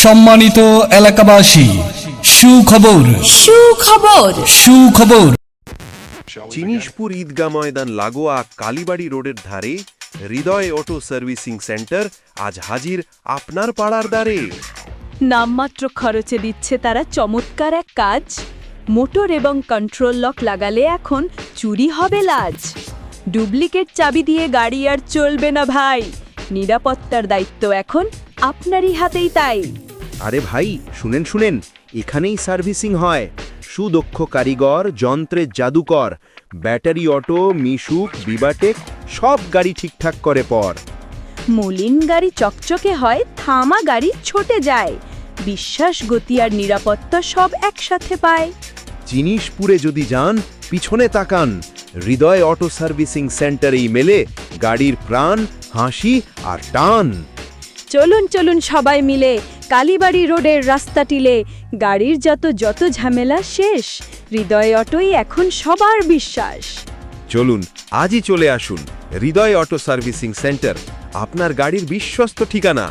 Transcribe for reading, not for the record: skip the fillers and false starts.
সম্মানিত এলাকাবাসী, সুখবর সুখবর সুখবর। জিনিসপুর ঈদগাহ ময়দান লাগোয়া কালীবাড়ি রোডের ধারে হৃদয় অটো সার্ভিসিং সেন্টার আজ হাজির আপনার পাড়ার দ্বারে। নামমাত্র খরচে দিচ্ছে তারা চমৎকার এক কাজ। মোটর এবং কন্ট্রোল লক লাগালে এখন চুরি হবে লাজ। ডুপ্লিকেট চাবি দিয়ে গাড়ি আর চলবে না ভাই, নিরাপত্তার দায়িত্ব এখন আপনারই হাতেই তাই। আরে ভাই শুনেন শুনেন, এখানেই সার্ভিসিং হয়। সুদক্ষ কারিগর, যন্ত্রের জাদুকর, ব্যাটারি অটো, মিশুক, বিবাটেক সব গাড়ি ঠিকঠাক করে পর। মলিন গাড়ি চকচকে হয়, থামা গাড়ি ছুটে যায়। বিশ্বাস, গতি আর নিরাপত্তা সব একসাথে পায়। জিনিসপুরে যদি যান পিছনে তাকান, হৃদয় অটো সার্ভিসিং সেন্টারেই মেলে গাড়ির প্রাণ, হাসি আর টান। চলুন চলুন সবাই মিলে কালীবাড়ি রোডের রাস্তা টিলে, গাড়ির যত ঝামেলা শেষ, হৃদয় অটোই এখন সবার বিশ্বাস। চলুন আজই চলে আসুন হৃদয় অটো সার্ভিসিং সেন্টার, আপনার গাড়ির বিশ্বস্ত ঠিকানা।